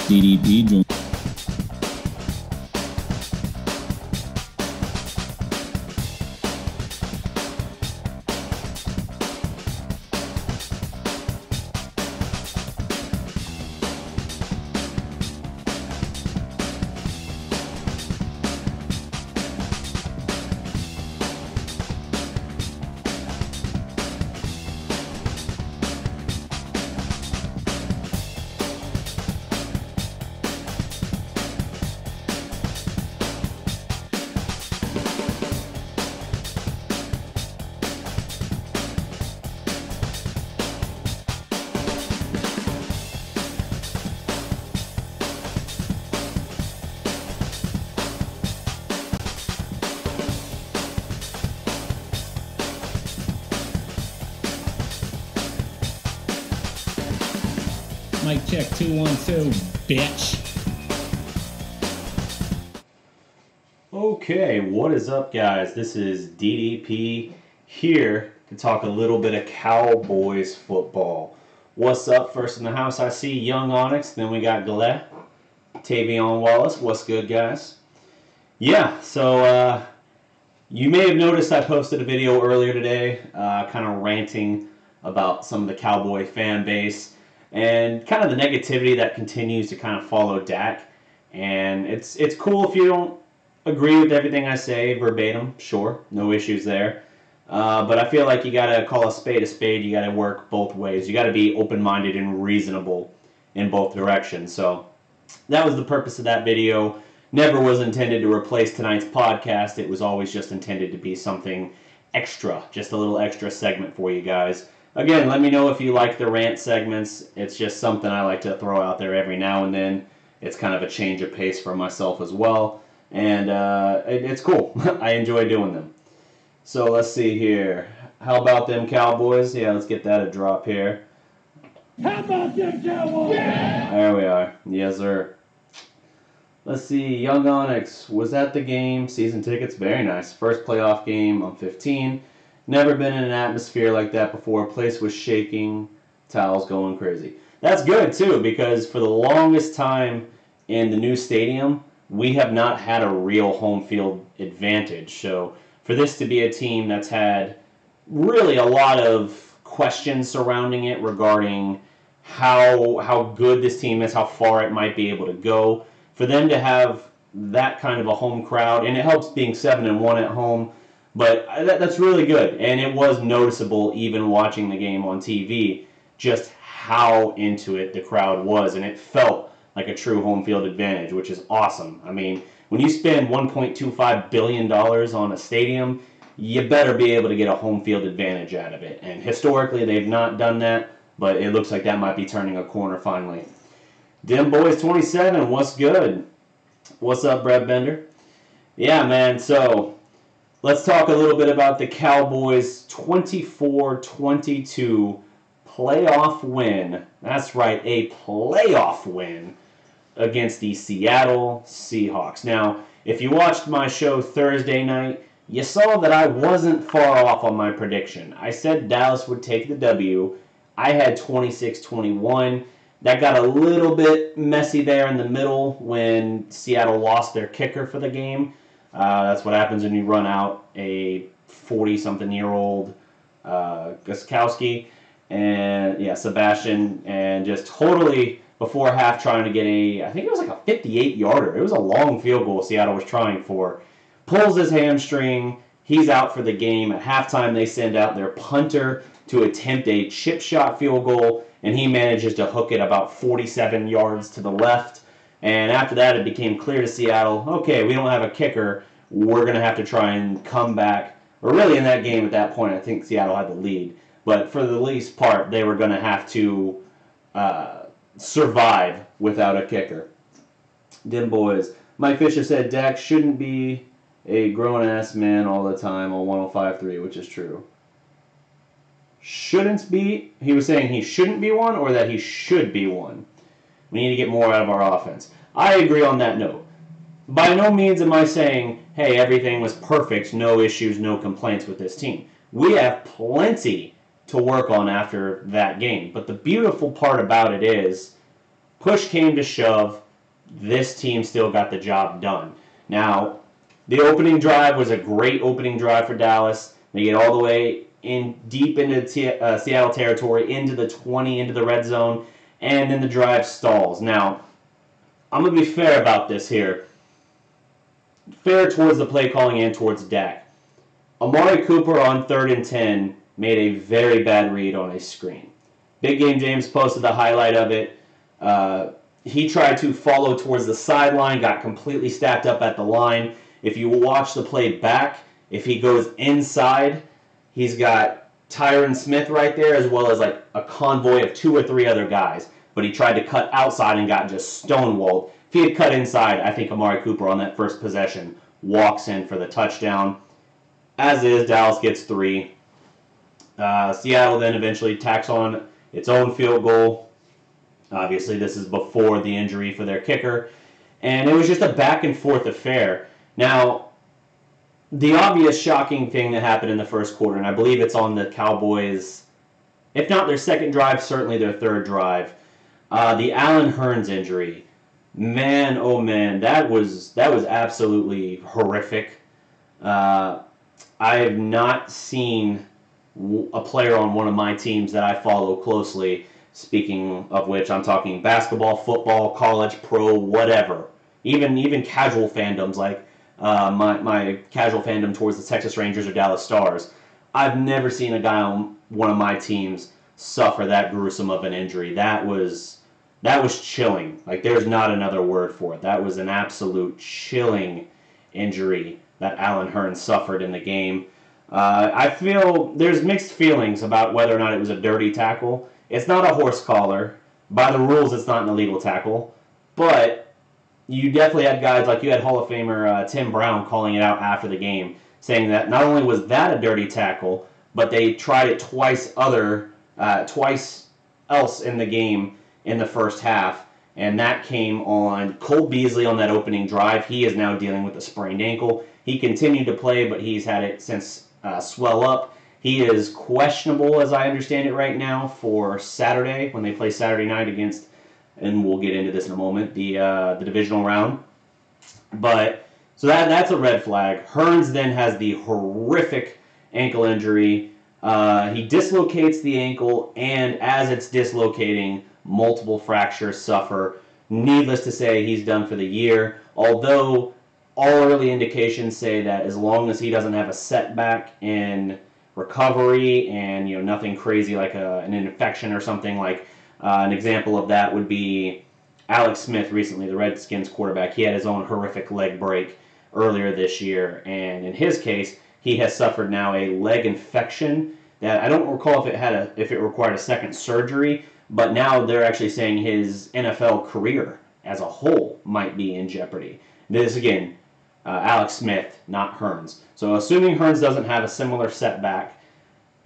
DDP joined. Mic check 2 1 2, bitch. Okay, what is up, guys? This is DDP here to talk a little bit of Cowboys football. What's up? First in the house, I see Young Onyx. Then we got Gillette, Tavion Wallace. What's good, guys? Yeah, so you may have noticed I posted a video earlier today, kind of ranting about some of the Cowboy fan base and kind of the negativity that continues to kind of follow Dak. And it's cool if you don't agree with everything I say verbatim, sure, no issues there. But I feel like you gotta call a spade. You gotta work both ways. You gotta be open-minded and reasonable in both directions. So that was the purpose of that video. Never was intended to replace tonight's podcast. It was always just intended to be something extra, just a little extra segment for you guys. Again, let me know if you like the rant segments. It's just something I like to throw out there every now and then. It's kind of a change of pace for myself as well. And it's cool. I enjoy doing them. So let's see here. How about them Cowboys? Yeah, let's get that a drop here. How about them Cowboys? Yeah! There we are. Yes, sir. Let's see. Young Onyx was at the game. Season tickets. Very nice. First playoff game. I'm 15. Never been in an atmosphere like that before. Place was shaking. Towels going crazy. That's good, too, because for the longest time in the new stadium, we have not had a real home field advantage. So for this to be a team that's had really a lot of questions surrounding it regarding how good this team is, how far it might be able to go, for them to have that kind of a home crowd, and it helps being 7-1 at home, but that's really good. And it was noticeable even watching the game on TV just how into it the crowd was, and it felt like a true home field advantage, which is awesome. I mean, when you spend $1.25 billion on a stadium, you better be able to get a home field advantage out of it. And historically, they've not done that, but it looks like that might be turning a corner finally. Dim Boys 27, what's good? What's up, Brett Bender? Yeah, man, so let's talk a little bit about the Cowboys' 24-22 playoff win. That's right, a playoff win against the Seattle Seahawks. Now, if you watched my show Thursday night, you saw that I wasn't far off on my prediction. I said Dallas would take the W. I had 26-21. That got a little bit messy there in the middle when Seattle lost their kicker for the game. That's what happens when you run out a 40-something-year-old Gostkowski and Sebastian, and just totally before half trying to get I think it was like a 58-yarder. It was a long field goal Seattle was trying for. Pulls his hamstring. He's out for the game. At halftime, they send out their punter to attempt a chip shot field goal, and he manages to hook it about 47 yards to the left. And after that, it became clear to Seattle, okay, we don't have a kicker. We're going to have to try and come back. Or really in that game at that point, I think Seattle had the lead. But for the least part, they were going to have to survive without a kicker. Dim Boys. Mike Fisher said Dak shouldn't be a grown-ass man all the time on 105.3, which is true. Shouldn't be? He was saying he shouldn't be one, or that he should be one? We need to get more out of our offense. I agree on that note. By no means am I saying, hey, everything was perfect, no issues, no complaints with this team. We have plenty to work on after that game. But the beautiful part about it is push came to shove, this team still got the job done. Now, the opening drive was a great opening drive for Dallas. They get all the way in deep into Seattle territory, into the 20, into the red zone, and then the drive stalls. Now, I'm going to be fair about this here. Fair towards the play calling and towards Dak. Amari Cooper on 3rd and 10 made a very bad read on a screen. Big Game James posted the highlight of it. He tried to follow towards the sideline, got completely stacked up at the line. If you watch the play back, if he goes inside, he's got Tyron Smith right there, as well as like a convoy of 2 or 3 other guys. But he tried to cut outside and got just stonewalled. If he had cut inside, I think Amari Cooper on that first possession walks in for the touchdown. As is, Dallas gets 3. Seattle then eventually tacks on its own field goal. Obviously, this is before the injury for their kicker. And it was just a back-and-forth affair. Now, the obvious shocking thing that happened in the first quarter, and I believe it's on the Cowboys, if not their second drive, certainly their third drive, the Allen Hurns injury. Man, oh man, that was absolutely horrific. I have not seen a player on one of my teams that I follow closely, speaking of which I'm talking basketball, football, college, pro, whatever. Even casual fandoms like my casual fandom towards the Texas Rangers or Dallas Stars. I've never seen a guy on one of my teams suffer that gruesome of an injury. That was chilling. Like, there's not another word for it. That was an absolute chilling injury that Allen Hurns suffered in the game. I feel there's mixed feelings about whether or not it was a dirty tackle. It's not a horse collar. By the rules, it's not an illegal tackle. But you definitely had guys like you had Hall of Famer Tim Brown calling it out after the game, saying that not only was that a dirty tackle, but they tried it twice else in the game in the first half, and that came on Cole Beasley on that opening drive. He is now dealing with a sprained ankle. He continued to play, but he's had it since swell up. He is questionable, as I understand it right now, for Saturday when they play Saturday night against, and we'll get into this in a moment, the divisional round. But so that's a red flag. Hurns then has the horrific ankle injury. He dislocates the ankle, and as it's dislocating, multiple fractures suffer. Needless to say, he's done for the year. Although all early indications say that as long as he doesn't have a setback in recovery and nothing crazy like an infection or something, like an example of that would be Alex Smith recently, the Redskins quarterback. He had his own horrific leg break earlier this year, and in his case, he has suffered now a leg infection that I don't recall if it required a second surgery, but now they're actually saying his NFL career as a whole might be in jeopardy. This again, Alex Smith, not Hurns. So assuming Hurns doesn't have a similar setback,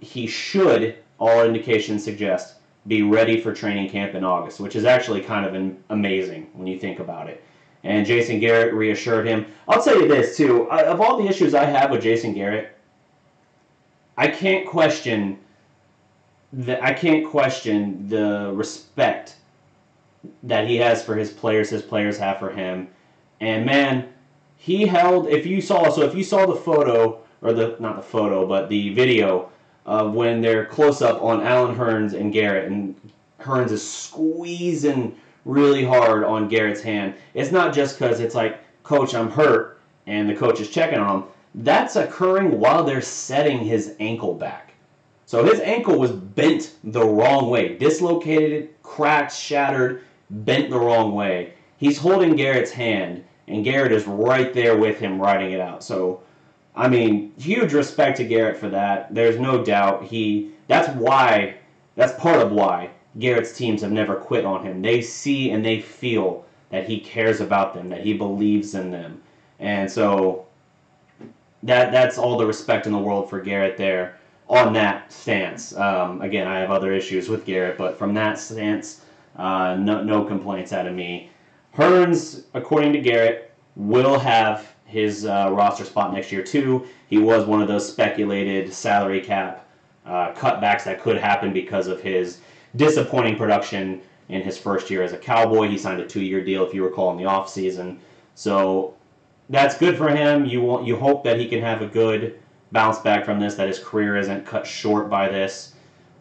he should, all indications suggest, be ready for training camp in August, which is actually kind of amazing when you think about it. And Jason Garrett reassured him. I'll tell you this, too. Of all the issues I have with Jason Garrett, I can't question the respect that he has for his players have for him. And man, he held, if you saw the photo, or not the photo, but the video of when they're close up on Allen Hurns and Garrett, and Hurns is squeezing really hard on Garrett's hand. It's not just because it's like, Coach, I'm hurt, and the coach is checking on him. That's occurring while they're setting his ankle back. So his ankle was bent the wrong way. Dislocated, cracked, shattered, bent the wrong way. He's holding Garrett's hand, and Garrett is right there with him riding it out. So, I mean, huge respect to Garrett for that. There's no doubt that's part of why Garrett's teams have never quit on him. They see and they feel that he cares about them, that he believes in them. And so that's all the respect in the world for Garrett there on that stance. Again, I have other issues with Garrett, but from that stance, no complaints out of me. Hurns, according to Garrett, will have his roster spot next year too. He was one of those speculated salary cap cutbacks that could happen because of his disappointing production in his first year as a Cowboy. He signed a 2-year deal, if you recall, in the offseason. So that's good for him. You hope that he can have a good bounce back from this, that his career isn't cut short by this.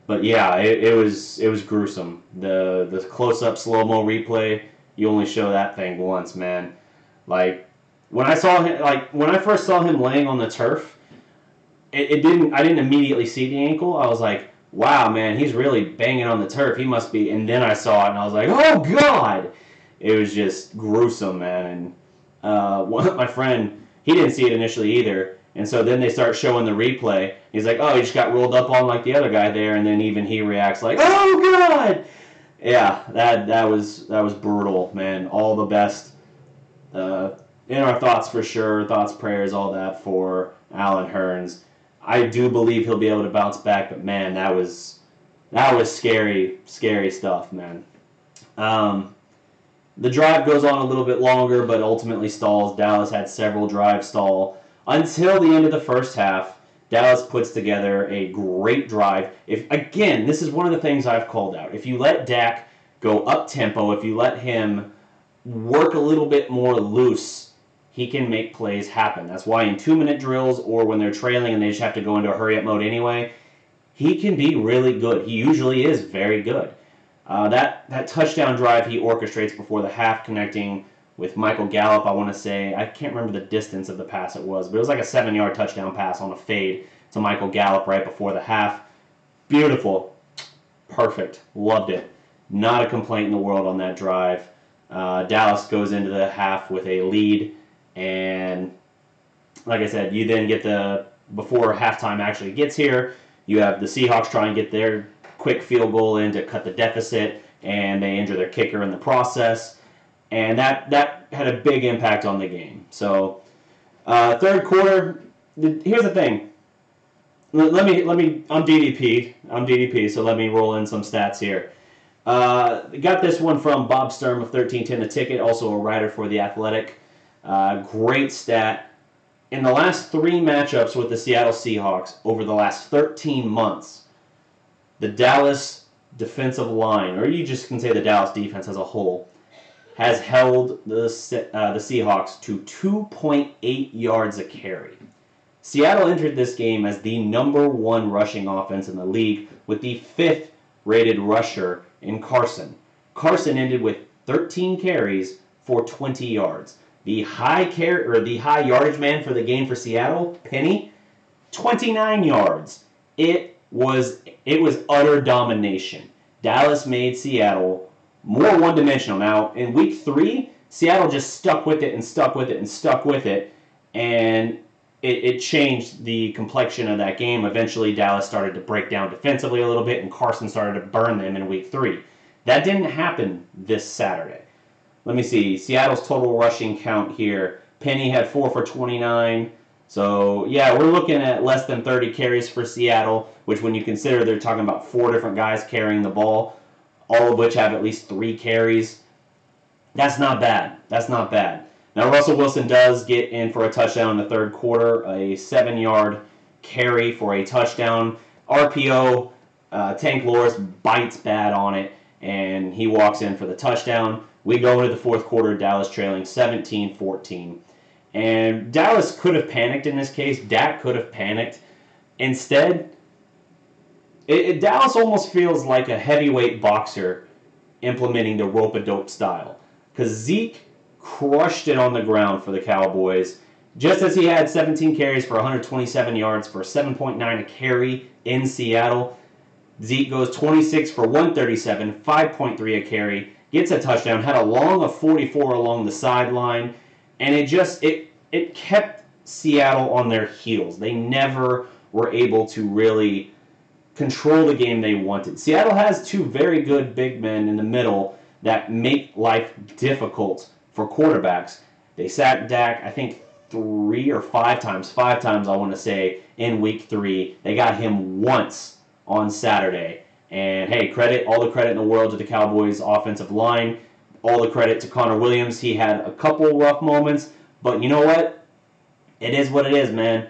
But yeah, it was gruesome. The close-up slow-mo replay, you only show that thing once, man. Like when I first saw him laying on the turf, I didn't immediately see the ankle. I was like, wow, man, he's really banging on the turf. He must be. And then I saw it, and I was like, oh God! It was just gruesome, man. And my friend, he didn't see it initially either. And so then they start showing the replay. He's like, oh, he just got rolled up on like the other guy there. And then even he reacts like, oh God! Yeah, that was brutal, man. All the best in our thoughts for sure. Thoughts, prayers, all that for Alan Hurns. I do believe he'll be able to bounce back, but man, that was scary stuff, man. The drive goes on a little bit longer, but ultimately stalls. Dallas had several drives stall until the end of the first half. Dallas puts together a great drive. Again, this is one of the things I've called out. If you let Dak go up tempo, if you let him work a little bit more loose, he can make plays happen. That's why in 2-minute drills or when they're trailing and they just have to go into a hurry-up mode anyway, he can be really good. He usually is very good. That touchdown drive he orchestrates before the half, connecting with Michael Gallup, I want to say, I can't remember the distance of the pass it was, but it was like a 7-yard touchdown pass on a fade to Michael Gallup right before the half. Beautiful. Perfect. Loved it. Not a complaint in the world on that drive. Dallas goes into the half with a lead. And like I said, you then get before halftime actually gets here, you have the Seahawks try and get their quick field goal in to cut the deficit, and they injure their kicker in the process. And that had a big impact on the game. So third quarter, here's the thing. Let me I'm DDP, so let me roll in some stats here. Got this one from Bob Sturm of 1310 The Ticket, also a writer for The Athletic. Great stat. In the last 3 matchups with the Seattle Seahawks over the last 13 months, the Dallas defensive line, or you just can say the Dallas defense as a whole, has held the Seahawks to 2.8 yards a carry. Seattle entered this game as the #1 rushing offense in the league with the 5th rated rusher in Carson. Carson ended with 13 carries for 20 yards. The high yardage man for the game for Seattle, Penny, 29 yards. It was utter domination. Dallas made Seattle more one-dimensional. Now, in week 3, Seattle just stuck with it and stuck with it and stuck with it, and it changed the complexion of that game. Eventually, Dallas started to break down defensively a little bit, and Carson started to burn them in week 3. That didn't happen this Saturday. Let me see. Seattle's total rushing count here. Penny had 4 for 29. So, yeah, we're looking at less than 30 carries for Seattle, which when you consider they're talking about 4 different guys carrying the ball, all of which have at least 3 carries. That's not bad. That's not bad. Now, Russell Wilson does get in for a touchdown in the third quarter, a 7-yard carry for a touchdown. RPO, Tank Loris bites bad on it, and he walks in for the touchdown. We go into the fourth quarter, Dallas trailing 17-14. And Dallas could have panicked in this case. Dak could have panicked. Instead, Dallas almost feels like a heavyweight boxer implementing the rope-a-dope style. Because Zeke crushed it on the ground for the Cowboys. Just as he had 17 carries for 127 yards for 7.9 a carry in Seattle, Zeke goes 26 for 137, 5.3 a carry, gets a touchdown, had a long of 44 along the sideline, and it kept Seattle on their heels. They never were able to really control the game they wanted. Seattle has 2 very good big men in the middle that make life difficult for quarterbacks. They sacked Dak, I think, 3 or 5 times. 5 times, I want to say, in week 3. They got him once on Saturday. And hey, all the credit in the world to the Cowboys' offensive line. All the credit to Connor Williams. He had a couple rough moments, but you know what? It is what it is, man.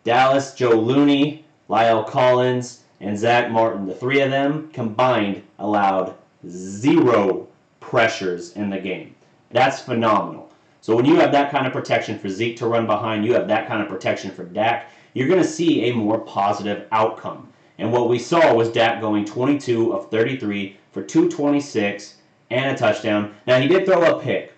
Dallas, Joe Looney, Lyle Collins, and Zach Martin, the 3 of them combined allowed 0 pressures in the game. That's phenomenal. So when you have that kind of protection for Zeke to run behind, you have that kind of protection for Dak, you're going to see a more positive outcome. And what we saw was Dak going 22 of 33 for 226 and a touchdown. Now, he did throw a pick.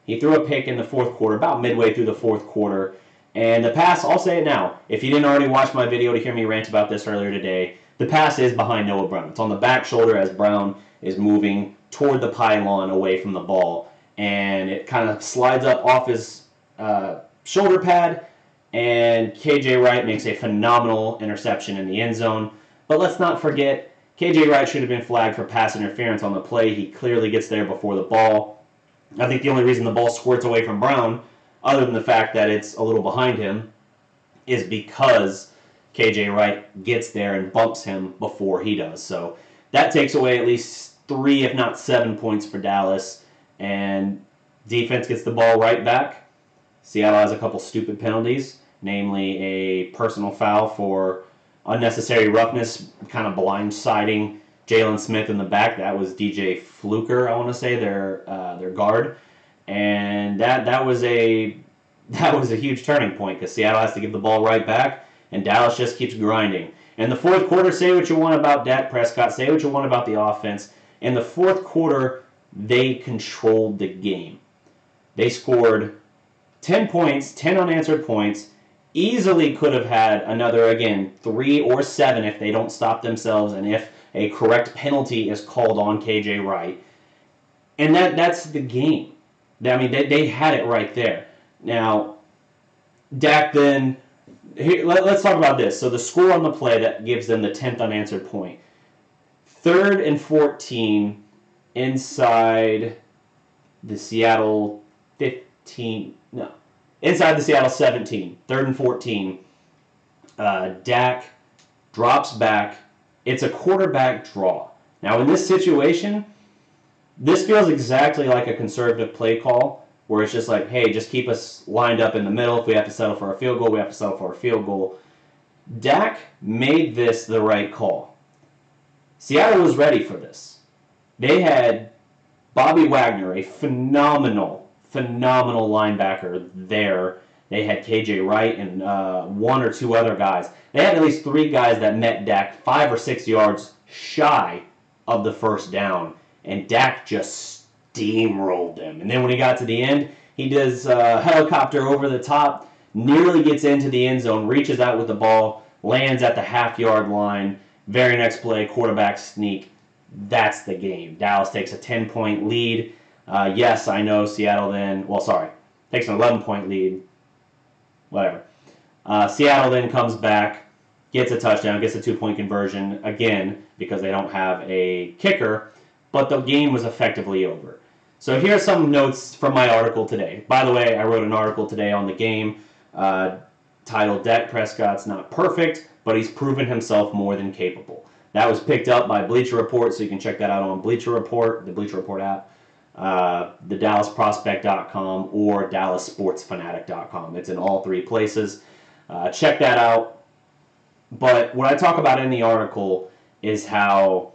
He threw a pick in the fourth quarter, about midway through the fourth quarter. And the pass, I'll say it now, if you didn't already watch my video to hear me rant about this earlier today, the pass is behind Noah Brown. It's on the back shoulder as Brown is moving toward the pylon away from the ball. And it kind of slides up off his shoulder pad, and KJ Wright makes a phenomenal interception in the end zone. But let's not forget, KJ Wright should have been flagged for pass interference on the play. He clearly gets there before the ball. I think the only reason the ball squirts away from Brown, other than the fact that it's a little behind him, is because KJ Wright gets there and bumps him before he does. So that takes away at least 3, if not 7 points for Dallas. And defense gets the ball right back. Seattle has a couple stupid penalties, namely a personal foul for unnecessary roughness, kind of blindsiding Jalen Smith in the back. That was DJ Fluker, I want to say, their guard. And that was a huge turning point because Seattle has to give the ball right back, and Dallas just keeps grinding. In the fourth quarter, say what you want about Dak Prescott, say what you want about the offense. In the fourth quarter, they controlled the game. They scored 10 points, 10 unanswered points, easily could have had another, again, 3 or 7 if they don't stop themselves and if a correct penalty is called on KJ Wright. And that's the game. I mean, they had it right there. Now, Dak then, let's talk about this. So the score on the play that gives them the 10th unanswered point. 3rd and 14 inside the Seattle 15, no, inside the Seattle 17, 3rd and 14. Dak drops back. It's a quarterback draw. Now, in this situation, this feels exactly like a conservative play call where it's just like, hey, just keep us lined up in the middle. If we have to settle for a field goal, we have to settle for a field goal. Dak made this the right call. Seattle was ready for this. They had Bobby Wagner, a phenomenal linebacker there. They had KJ Wright and 1 or 2 other guys. They had at least 3 guys that met Dak 5 or 6 yards shy of the first down. And Dak just steamrolled them. And then when he got to the end, he does helicopter over the top, nearly gets into the end zone, reaches out with the ball, lands at the half-yard line. Very next play, quarterback sneak. That's the game. Dallas takes a 10-point lead. Yes, I know Seattle then, takes an 11-point lead. Whatever. Seattle then comes back, gets a touchdown, gets a 2-point conversion, again, because they don't have a kicker, but the game was effectively over. So here are some notes from my article today. By the way, I wrote an article today on the game titled Dak Prescott's Not Perfect, but He's Proven Himself More Than Capable. That was picked up by Bleacher Report, so you can check that out on Bleacher Report, the Bleacher Report app, the DallasProspect.com, or DallasSportsFanatic.com. It's in all 3 places. Check that out. But what I talk about in the article is how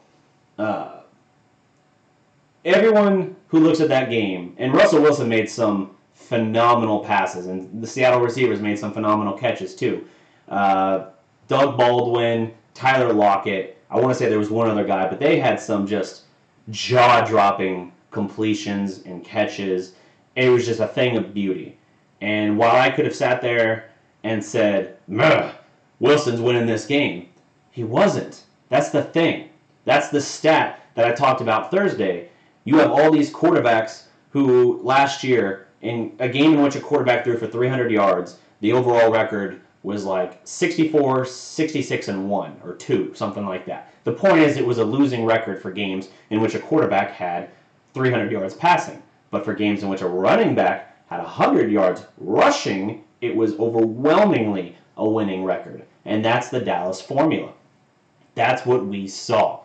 everyone who looks at that game, and Russell Wilson made some phenomenal passes, and the Seattle receivers made some phenomenal catches too. Doug Baldwin, Tyler Lockett, I want to say there was one other guy, but they had some just jaw-dropping completions and catches. It was just a thing of beauty. And while I could have sat there and said, Wilson's winning this game, he wasn't. That's the thing. That's the stat that I talked about Thursday. You have all these quarterbacks who last year, in a game in which a quarterback threw for 300 yards, the overall record was like 64, 66, and 1, or 2, something like that. The point is, it was a losing record for games in which a quarterback had 300 yards passing. But for games in which a running back had 100 yards rushing, it was overwhelmingly a winning record. And that's the Dallas formula. That's what we saw.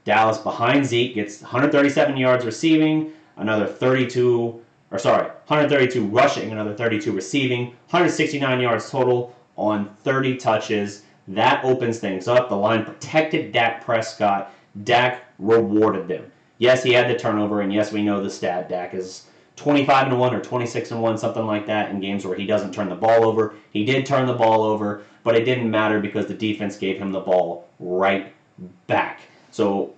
Dallas behind Zeke gets 137 yards receiving, 132 rushing, another 32 receiving, 169 yards total on 30 touches. That opens things up. The line protected Dak Prescott. Dak rewarded them. Yes, he had the turnover, and yes, we know the stat. Dak is 25-1 or 26-1, something like that, in games where he doesn't turn the ball over. He did turn the ball over, but it didn't matter because the defense gave him the ball right back. So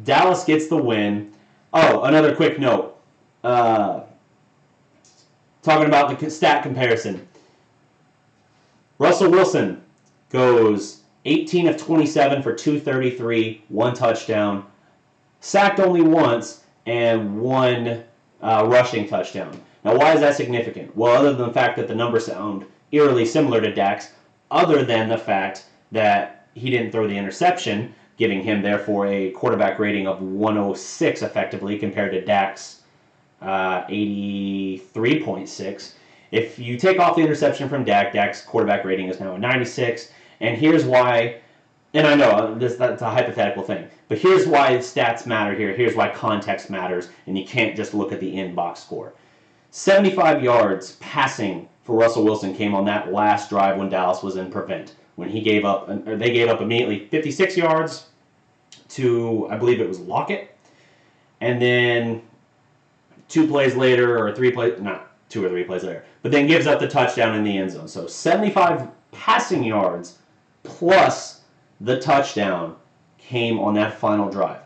Dallas gets the win. Oh, another quick note. Talking about the stat comparison. Russell Wilson goes 18 of 27 for 233, 1 touchdown, sacked only once, and 1 rushing touchdown. Now, why is that significant? Well, other than the fact that the numbers sound eerily similar to Dak's, other than the fact that he didn't throw the interception, giving him, therefore, a quarterback rating of 106 effectively compared to Dak's 83.6. If you take off the interception from Dak, Dak's quarterback rating is now a 96. And here's why, and I know that's a hypothetical thing, but here's why stats matter here. Here's why context matters, and you can't just look at the in-box score. 75 yards passing for Russell Wilson came on that last drive when Dallas was in prevent. When they gave up immediately 56 yards to, I believe it was Lockett, and then 2 plays later, or 3 plays, not 2 or 3 plays later, but then gives up the touchdown in the end zone. So 75 passing yards plus the touchdown came on that final drive.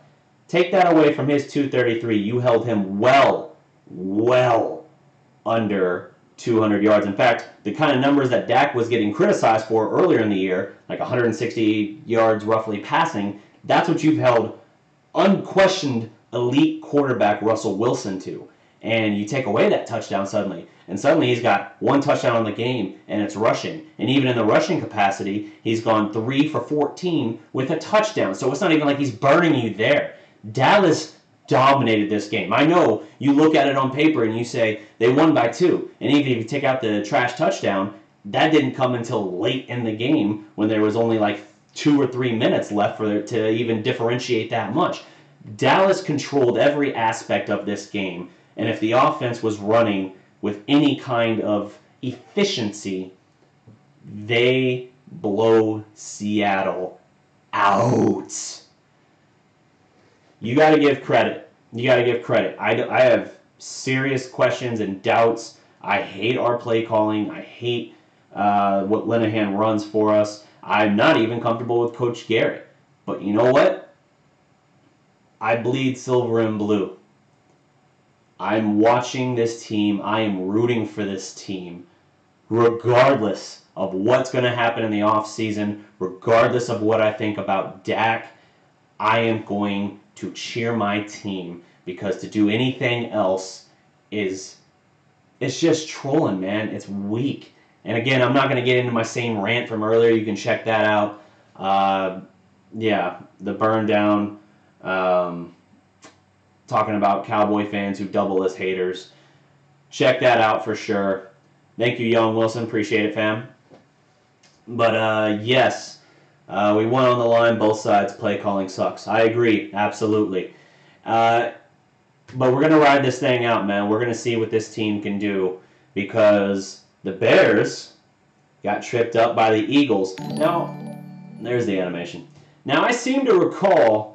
Take that away from his 233, you held him well under 200 yards. In fact, the kind of numbers that Dak was getting criticized for earlier in the year, like 160 yards roughly passing, that's what you've held unquestioned elite quarterback Russell Wilson to. And you take away that touchdown suddenly, and suddenly he's got 1 touchdown on the game, and it's rushing. And even in the rushing capacity, he's gone 3 for 14 with a touchdown. So it's not even like he's burning you there. Dallas dominated this game. I know you look at it on paper and you say they won by 2. And even if you take out the trash touchdown, that didn't come until late in the game when there was only like 2 or 3 minutes left for it to even differentiate that much. Dallas controlled every aspect of this game. And if the offense was running with any kind of efficiency, they blow Seattle out. You got to give credit. You got to give credit. I have serious questions and doubts. I hate our play calling. I hate what Linehan runs for us. I'm not even comfortable with Coach Garrett. But you know what? I bleed silver and blue. I'm watching this team. I am rooting for this team, regardless of what's going to happen in the offseason, regardless of what I think about Dak. I am going to cheer my team, because to do anything else it's just trolling, man. It's weak. And again, I'm not going to get into my same rant from earlier. You can check that out. Yeah, the burn down. Talking about Cowboy fans who double as haters. Check that out for sure. Thank you, Young Wilson. Appreciate it, fam. But, yes, we won on the line. Both sides. Play calling sucks. I agree. Absolutely. But we're going to ride this thing out, man. We're going to see what this team can do, because the Bears got tripped up by the Eagles. Now, there's the animation. Now, I seem to recall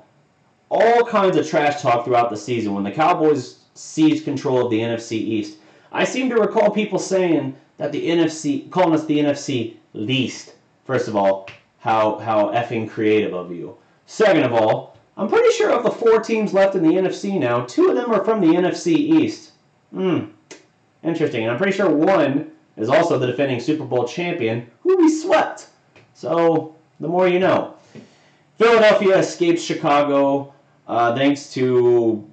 all kinds of trash talk throughout the season when the Cowboys seized control of the NFC East. I seem to recall people saying that the NFC, calling us the NFC least. First of all, how effing creative of you. Second of all, I'm pretty sure of the 4 teams left in the NFC now, 2 of them are from the NFC East. Interesting. And I'm pretty sure one is also the defending Super Bowl champion, who we swept. So, the more you know. Philadelphia escapes Chicago thanks to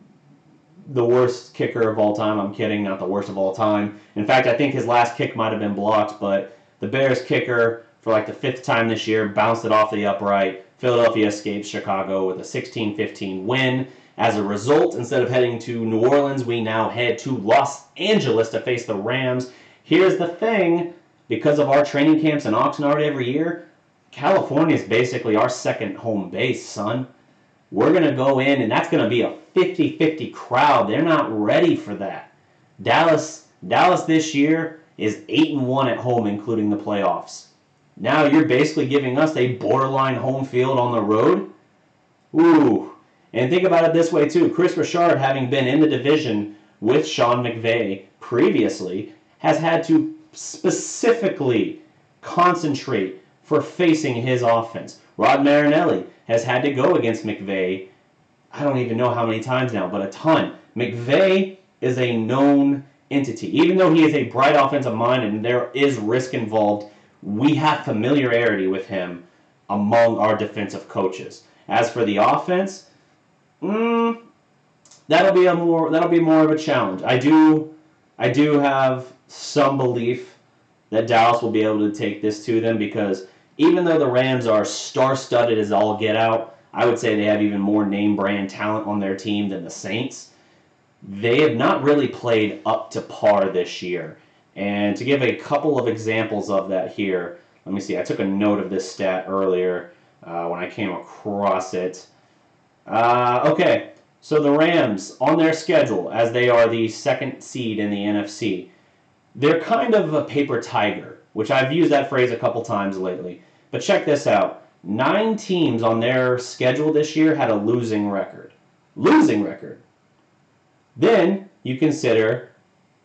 the worst kicker of all time. I'm kidding, not the worst of all time. In fact, I think his last kick might have been blocked, but the Bears kicker, for like the 5th time this year, bounced it off the upright. Philadelphia escapes Chicago with a 16-15 win. As a result, instead of heading to New Orleans, we now head to Los Angeles to face the Rams. Here's the thing, because of our training camps in Oxnard every year, California is basically our second home base, son. We're going to go in, and that's going to be a 50-50 crowd. They're not ready for that. Dallas this year is 8-1 at home, including the playoffs. Now you're basically giving us a borderline home field on the road? Ooh. And think about it this way too. Chris Richard, having been in the division with Sean McVay previously, has had to specifically concentrate for facing his offense. Rod Marinelli has had to go against McVay, I don't even know how many times now, but a ton. McVay is a known entity. Even though he is a bright offensive mind and there is risk involved, we have familiarity with him among our defensive coaches. As for the offense, that'll be more of a challenge. I do have some belief that Dallas will be able to take this to them, because even though the Rams are star-studded as all get out, I would say they have even more name-brand talent on their team than the Saints. They have not really played up to par this year. And to give a couple of examples of that here, let me see. I took a note of this stat earlier when I came across it. Okay, so the Rams, on their schedule, as they are the second seed in the NFC, they're kind of a paper tiger, which I've used that phrase a couple times lately. But check this out. 9 teams on their schedule this year had a losing record. Losing record. Then you consider,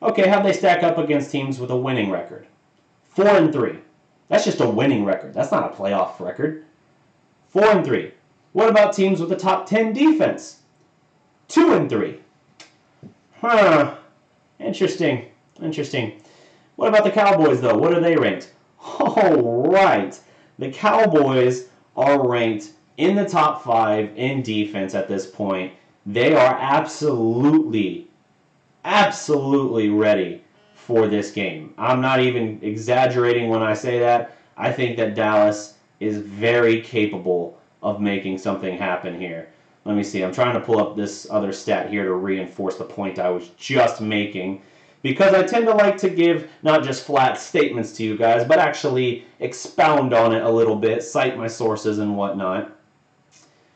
okay, how'd they stack up against teams with a winning record? 4-3. That's just a winning record. That's not a playoff record. 4-3. What about teams with a top 10 defense? 2-3. Huh. Interesting. What about the Cowboys, though? What are they ranked? Oh, right. The Cowboys are ranked in the top 5 in defense at this point. They are absolutely ready for this game. I'm not even exaggerating when I say that. I think that Dallas is very capable of making something happen here. Let me see. I'm trying to pull up this other stat here to reinforce the point I was just making, because I tend to like to give not just flat statements to you guys, but actually expound on it a little bit, cite my sources and whatnot.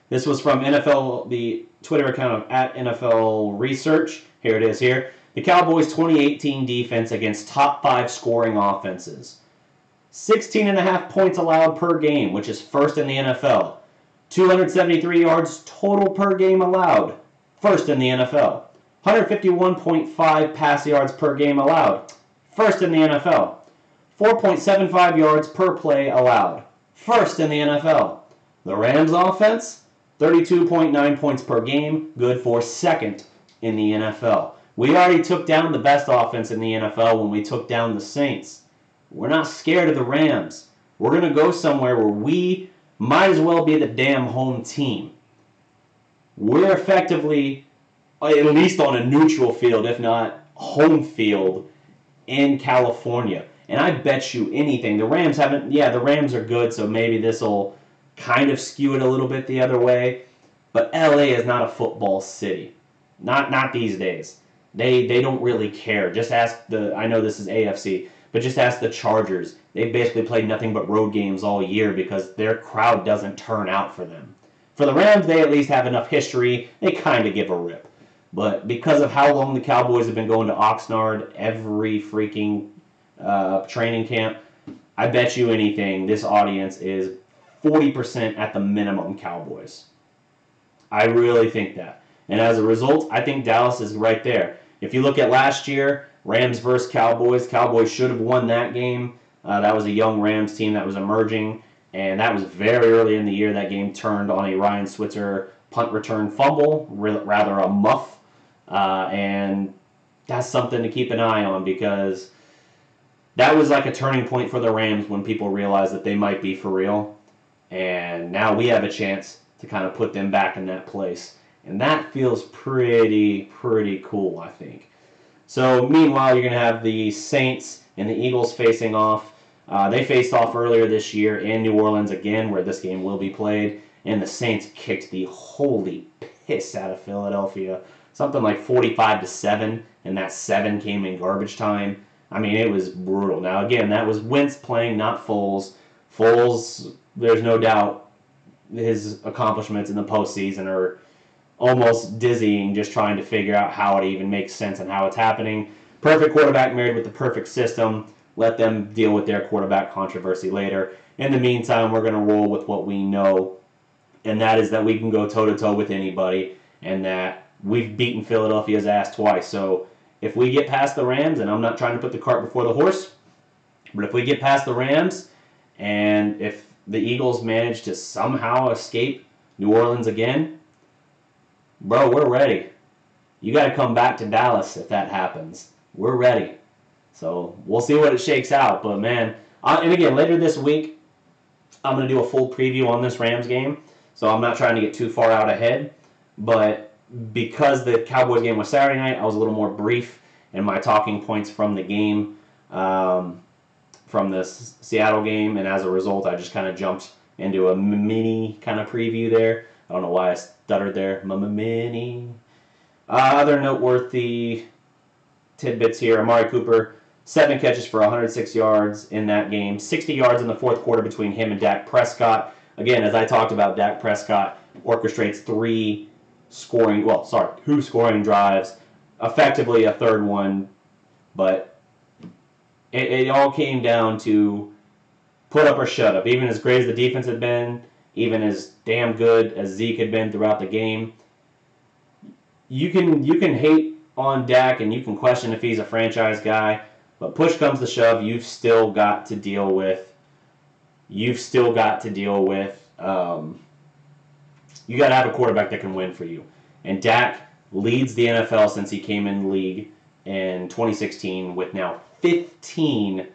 This was from NFL, the Twitter account of @NFL Research. Here it is here. The Cowboys' 2018 defense against top 5 scoring offenses. 16.5 points allowed per game, which is first in the NFL. 273 yards total per game allowed, first in the NFL. 151.5 pass yards per game allowed, first in the NFL. 4.75 yards per play allowed, first in the NFL. The Rams offense, 32.9 points per game, good for second in the NFL. We already took down the best offense in the NFL when we took down the Saints. We're not scared of the Rams. We're going to go somewhere where we might as well be the damn home team. We're effectively, at least on a neutral field, if not home field, in California. And I bet you anything, the Rams haven't, the Rams are good, so maybe this will kind of skew it a little bit the other way. But LA is not a football city. Not these days. They don't really care. Just ask I know this is AFC, but just ask the Chargers. They basically played nothing but road games all year because their crowd doesn't turn out for them. For the Rams, they at least have enough history. They kind of give a rip. But because of how long the Cowboys have been going to Oxnard every freaking training camp, I bet you anything this audience is 40% at the minimum Cowboys. I really think that. And as a result, I think Dallas is right there. If you look at last year, Rams versus Cowboys, Cowboys should have won that game. That was a young Rams team that was emerging, and that was very early in the year. That game turned on a Ryan Switzer punt return fumble, rather a muff, and that's something to keep an eye on, because that was like a turning point for the Rams when people realized that they might be for real, and now we have a chance to kind of put them back in that place. And that feels pretty cool, I think. So, meanwhile, you're going to have the Saints and the Eagles facing off. They faced off earlier this year in New Orleans again, where this game will be played. And the Saints kicked the holy piss out of Philadelphia. Something like 45-7, and that 7 came in garbage time. I mean, it was brutal. Now, again, that was Wentz playing, not Foles. Foles, there's no doubt, his accomplishments in the postseason are almost dizzying, just trying to figure out how it even makes sense and how it's happening. Perfect quarterback married with the perfect system. Let them deal with their quarterback controversy later. In the meantime, we're going to roll with what we know and that is that we can go toe-to-toe with anybody, and that we've beaten Philadelphia's ass twice. So if we get past the Rams, and I'm not trying to put the cart before the horse, but if we get past the Rams, and if the Eagles manage to somehow escape New Orleans again, bro, we're ready. You got to come back to Dallas if that happens. We're ready. So we'll see what it shakes out. But, man, and again, later this week, I'm going to do a full preview on this Rams game. So I'm not trying to get too far out ahead. But because the Cowboys game was Saturday night, I was a little more brief in my talking points from the game, from the Seattle game. And as a result, I just kind of jumped into a mini kind of preview there. I don't know why I stuttered there. Mini. Other noteworthy tidbits here. Amari Cooper, 7 catches for 106 yards in that game. 60 yards in the fourth quarter between him and Dak Prescott. Again, as I talked about, Dak Prescott orchestrates 2 scoring drives. Effectively a third one. But it all came down to put up or shut up. Even as great as the defense had been, even as damn good as Zeke had been throughout the game, you can hate on Dak and you can question if he's a franchise guy, but push comes to shove, you've still got to deal with. You got to have a quarterback that can win for you. And Dak leads the NFL since he came in the league in 2016 with now 15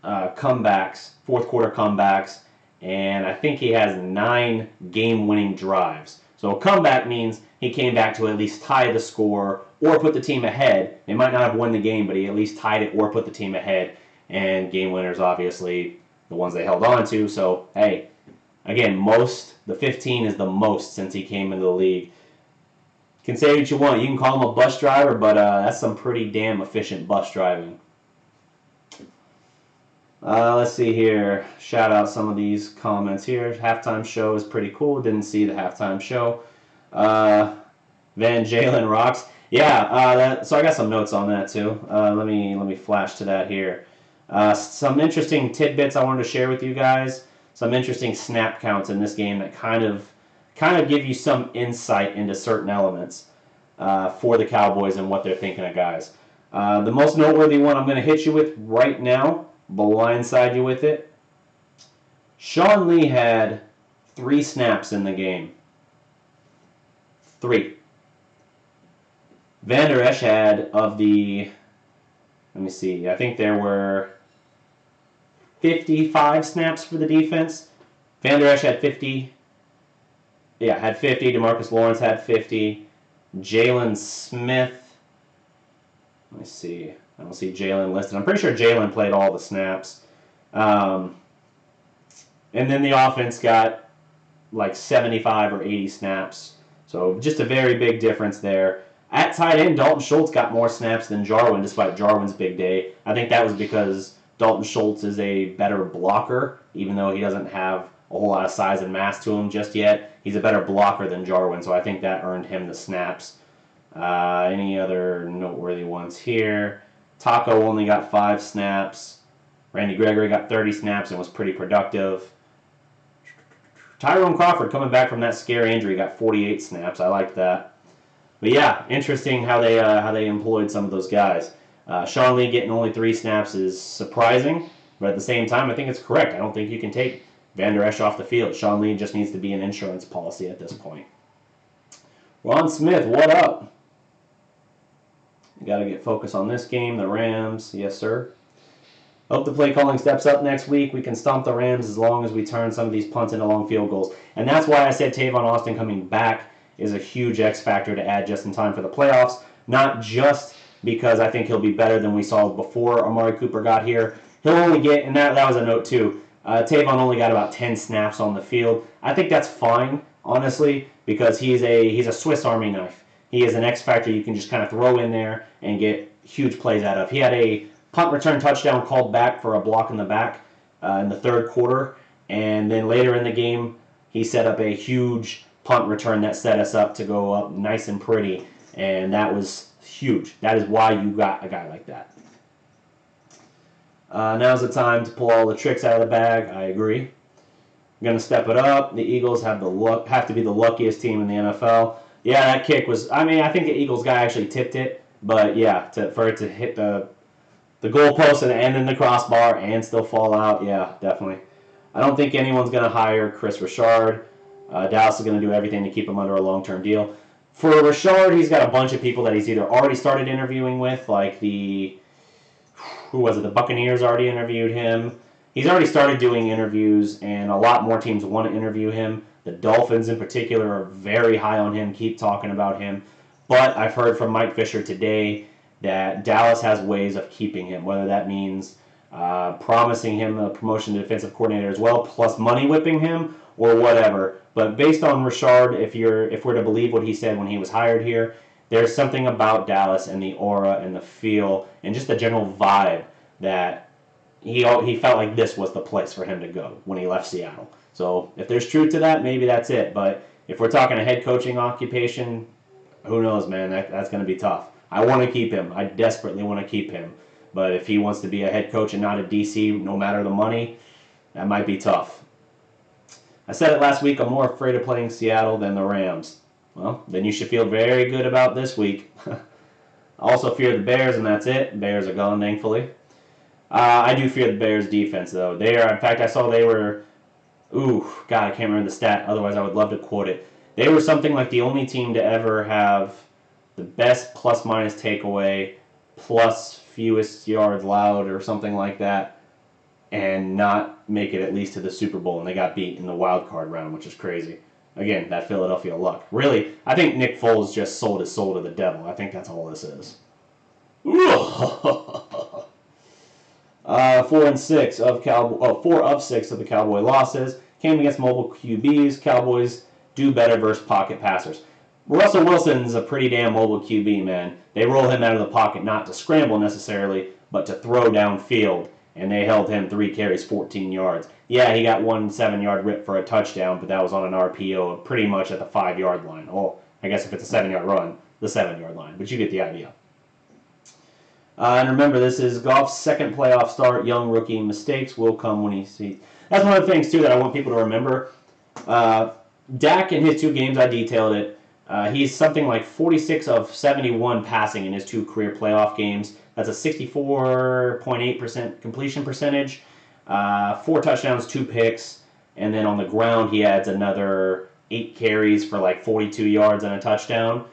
comebacks, fourth quarter comebacks, and I think he has 9 game-winning drives. So a comeback means he came back to at least tie the score or put the team ahead. They might not have won the game, but he at least tied it or put the team ahead. And game winners, obviously, the ones they held on to. So, hey, again, the 15 is the most since he came into the league. You can say what you want. You can call him a bus driver, but that's some pretty damn efficient bus driving. Let's see here. Shout out some of these comments here. Halftime show is pretty cool. Didn't see the halftime show. Van Jalen rocks. Yeah. So I got some notes on that too. Let me flash to that here. Some interesting tidbits I wanted to share with you guys. Some interesting snap counts in this game that kind of give you some insight into certain elements for the Cowboys and what they're thinking of guys. The most noteworthy one I'm going to hit you with right now. Blindside you with it. Sean Lee had 3 snaps in the game. 3. Van Der Esch had let me see, I think there were 55 snaps for the defense. Van Der Esch had 50. Yeah, had 50. DeMarcus Lawrence had 50. Jalen Smith, let me see. I don't see Jalen listed. I'm pretty sure Jalen played all the snaps. And then the offense got like 75 or 80 snaps. So just a very big difference there. At tight end, Dalton Schultz got more snaps than Jarwin, despite Jarwin's big day. I think that was because Dalton Schultz is a better blocker, even though he doesn't have a whole lot of size and mass to him just yet. He's a better blocker than Jarwin, so I think that earned him the snaps. Any other noteworthy ones here? Taco only got 5 snaps. Randy Gregory got 30 snaps and was pretty productive. Tyrone Crawford, coming back from that scary injury, got 48 snaps. I like that. But yeah, interesting how they employed some of those guys. Sean Lee getting only 3 snaps is surprising, but at the same time, I think it's correct. I don't think you can take Van Der Esch off the field. Sean Lee just needs to be an insurance policy at this point. Ron Smith, what up? You got to get focused on this game, the Rams. Yes, sir. Hope the play calling steps up next week. We can stomp the Rams as long as we turn some of these punts into long field goals. And that's why I said Tavon Austin coming back is a huge X factor to add just in time for the playoffs. Not just because I think he'll be better than we saw before Amari Cooper got here. He'll only get, and that was a note too, Tavon only got about 10 snaps on the field. I think that's fine, honestly, because he's a Swiss Army knife. He is an X factor you can just kind of throw in there and get huge plays out of. He had a punt return touchdown called back for a block in the back in the third quarter, and then later in the game he set up a huge punt return that set us up to go up nice and pretty, and that was huge. That is why you got a guy like that. Now's the time to pull all the tricks out of the bag. I agree. going to step it up. The Eagles have to be the luckiest team in the NFL. Yeah, that kick was. I mean, I think the Eagles guy actually tipped it, but yeah, for it to hit the goalpost and end in the crossbar and still fall out, yeah, definitely. I don't think anyone's going to hire Chris Richard. Dallas is going to do everything to keep him under a long-term deal. For Richard, he's got a bunch of people that he's either already started interviewing with, like the Buccaneers already interviewed him. He's already started doing interviews, and a lot more teams want to interview him. The Dolphins, in particular, are very high on him, keep talking about him. But I've heard from Mike Fisher today that Dallas has ways of keeping him, whether that means promising him a promotion to defensive coordinator as well, plus money whipping him, or whatever. But based on Richard, if we're to believe what he said when he was hired here, there's something about Dallas and the aura and the feel and just the general vibe that he felt like this was the place for him to go when he left Seattle. So if there's truth to that, maybe that's it. But if we're talking a head coaching occupation, who knows, man? That's going to be tough. I want to keep him. I desperately want to keep him. But if he wants to be a head coach and not a DC, no matter the money, that might be tough. I said it last week, I'm more afraid of playing Seattle than the Rams. Well, then you should feel very good about this week. I also fear the Bears, and that's it. Bears are gone, thankfully. I do fear the Bears' defense, though. In fact, I saw they were, God, I can't remember the stat, otherwise I would love to quote it. They were something like the only team to ever have the best plus-minus takeaway, plus fewest yards allowed, or something like that, and not make it at least to the Super Bowl, and they got beat in the wild card round, which is crazy. Again, that Philadelphia luck. Really, I think Nick Foles just sold his soul to the devil. I think that's all this is. 4 of 6 of the Cowboy losses came against mobile QBs. Cowboys do better versus pocket passers. Russell Wilson's a pretty damn mobile QB, man. They roll him out of the pocket not to scramble necessarily, but to throw downfield, and they held him 3 carries, 14 yards. Yeah, he got 1 7-yard rip for a touchdown, but that was on an RPO pretty much at the 5-yard line. Well, I guess if it's a 7-yard run, the 7-yard line, but you get the idea. And remember, this is Goff's second playoff start. Young rookie mistakes will come when he sees. That's one of the things, too, that I want people to remember. Dak, in his 2 games, I detailed it. He's something like 46 of 71 passing in his 2 career playoff games. That's a 64.8% completion percentage. 4 touchdowns, 2 picks. And then on the ground, he adds another 8 carries for like 42 yards and a touchdown.